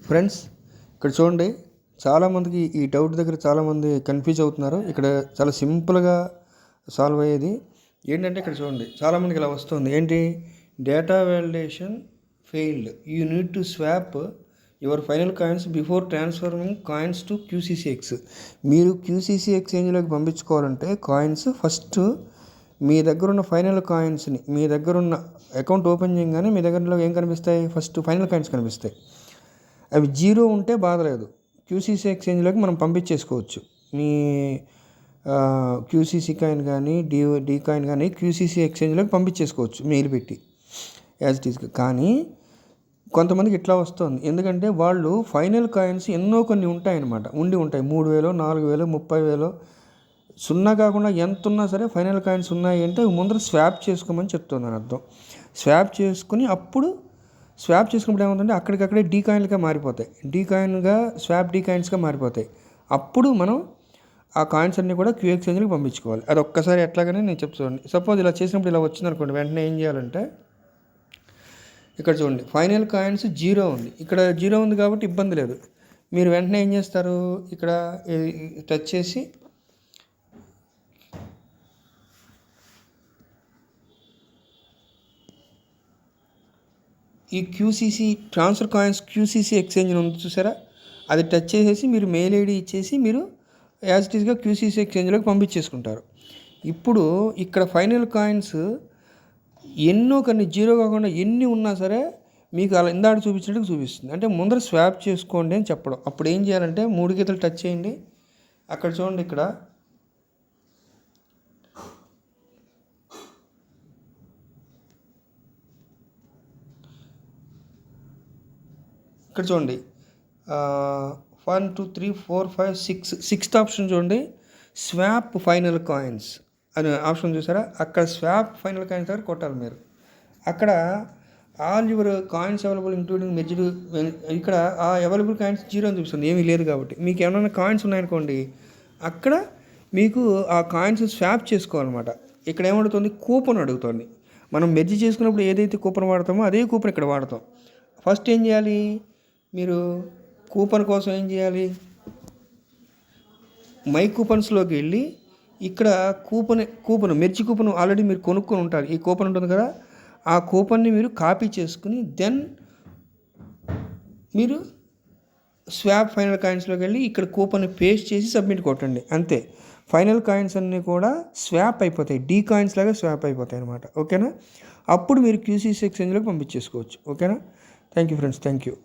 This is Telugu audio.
ఫ్రెండ్స్, ఇక్కడ చూడండి. చాలామందికి ఈ డౌట్ దగ్గర చాలామంది కన్ఫ్యూజ్ అవుతున్నారు. ఇక్కడ చాలా సింపుల్గా సాల్వ్ అయ్యేది ఏంటంటే, ఇక్కడ చూడండి, చాలామందికి ఇలా వస్తుంది. ఏంటి? Data validation failed, you need to swap your final coins before transforming coins to QCCX. మీరు క్యూసీసీ ఎక్స్చేంజ్లోకి పంపించుకోవాలంటే కాయిన్స్ ఫస్ట్ మీ దగ్గర ఉన్న ఫైనల్ కాయిన్స్ని, మీ దగ్గర ఉన్న అకౌంట్ ఓపెన్ చేయగానే మీ దగ్గరలో ఏం కనిపిస్తాయి? ఫస్ట్ ఫైనల్ కాయిన్స్ కనిపిస్తాయి. అవి జీరో ఉంటే బాధలేదు, క్యూసీసీ ఎక్స్చేంజ్లోకి మనం పంపించేసుకోవచ్చు. మీ క్యూసీసీ కాయిన్ కానీ డీ కాయిన్ కానీ క్యూసీసీ ఎక్స్చేంజ్లోకి పంపించేసుకోవచ్చు మెయిల్ పెట్టి యాజ్ ఇట్ ఈస్గా. కానీ కొంతమందికి ఇట్లా వస్తుంది. ఎందుకంటే వాళ్ళు ఫైనల్ కాయిన్స్ ఎన్నో కొన్ని ఉంటాయన్నమాట, ఉంటాయి. 3,000, 4,000, 30,000 సున్నా కాకుండా ఎంత ఉన్నా సరే ఫైనల్ కాయిన్స్ ఉన్నాయి అంటే ముందర స్వాప్ చేసుకోమని చెప్తున్నాను అర్థం. స్వాప్ చేసుకుని అప్పుడు స్వాప్ చేసుకున్నప్పుడు ఏమవుతుందంటే అక్కడికక్కడే డీ కాయిన్లుగా మారిపోతాయి, డీ కాయిన్స్గా మారిపోతాయి. అప్పుడు మనం ఆ కాయిన్స్ అన్నీ కూడా క్యూ ఎక్స్చేంజ్కి పంపించుకోవాలి. అది ఒక్కసారి ఎట్లాగనే నేను చెప్తాను. సపోజ్ ఇలా చేసినప్పుడు ఇలా వచ్చిందనుకోండి, వెంటనే ఏం చేయాలంటే ఇక్కడ చూడండి, ఫైనల్ కాయిన్స్ జీరో ఉంది. ఇక్కడ జీరో ఉంది కాబట్టి ఇబ్బంది లేదు. మీరు వెంటనే ఏం చేస్తారు? ఇక్కడ టచ్ చేసి ఈ QCC transfer coins QCC exchange ఉంది చూసారా, అది టచ్ చేసేసి మీరు మెయిల్ ఐడి ఇచ్చేసి మీరు యాజ్ ఇట్ ఈస్గా క్యూసీసీ ఎక్స్చేంజ్లోకి పంపించేసుకుంటారు. ఇప్పుడు ఇక్కడ ఫైనల్ కాయిన్స్ ఎన్నో కొన్ని జీరో కాకుండా ఎన్ని ఉన్నా సరే మీకు అలా ఇందాక చూపించినట్టు చూపిస్తుంది. అంటే ముందర స్వాప్ చేసుకోండి అని చెప్పడం. అప్పుడు ఏం చేయాలంటే 3 గీతలు టచ్ చేయండి. అక్కడ చూడండి, ఇక్కడ చూడండి 1 2 3 4 5 6 సిక్స్త్ ఆప్షన్ చూడండి, స్వాప్ ఫైనల్ కాయిన్స్ అనే ఆప్షన్ చూసారా? అక్కడ స్వాప్ ఫైనల్ కాయిన్స్ దగ్గర కొట్టాలి మీరు. అక్కడ all your coins available including merged, ఇక్కడ ఆ అవైలబుల్ కాయిన్స్ జీరో అని చూపిస్తుంది, ఏమీ లేదు కాబట్టి. మీకు ఏమైనా కాయిన్స్ ఉన్నాయనుకోండి, అక్కడ మీకు ఆ కాయిన్స్ స్వాప్ చేసుకోవాలన్నమాట. ఇక్కడ ఏమడుగుతుంది? కూపన్ అడుగుతుంది. మనం మెర్జ్ చేసుకున్నప్పుడు ఏదైతే కూపన్ వాడతామో అదే కూపన్ ఇక్కడ వాడతాం. ఫస్ట్ ఏం చేయాలి? మీరు కూపన్ కోసం ఏం చేయాలి? మై కూపన్స్లోకి వెళ్ళి ఇక్కడ కూపన్ మెర్జ్ కూపన్ ఆల్రెడీ మీరు కొనుక్కొని ఉంటారు. ఈ కూపన్ ఉంటుంది కదా, ఆ కూపన్ని మీరు కాపీ చేసుకుని దెన్ మీరు స్వాప్ ఫైనల్ కాయిన్స్లోకి వెళ్ళి ఇక్కడ కూపన్ పేస్ట్ చేసి సబ్మిట్ కొట్టండి. అంతే, ఫైనల్ కాయిన్స్ అన్నీ కూడా స్వాప్ అయిపోతాయి, డీ కాయిన్స్ లాగా స్వాప్ అయిపోతాయి అనమాట. ఓకేనా? అప్పుడు మీరు క్యూసీసీ ఎక్స్చేంజ్లోకి పంపించేసుకోవచ్చు. ఓకేనా? Thank you friends, thank you.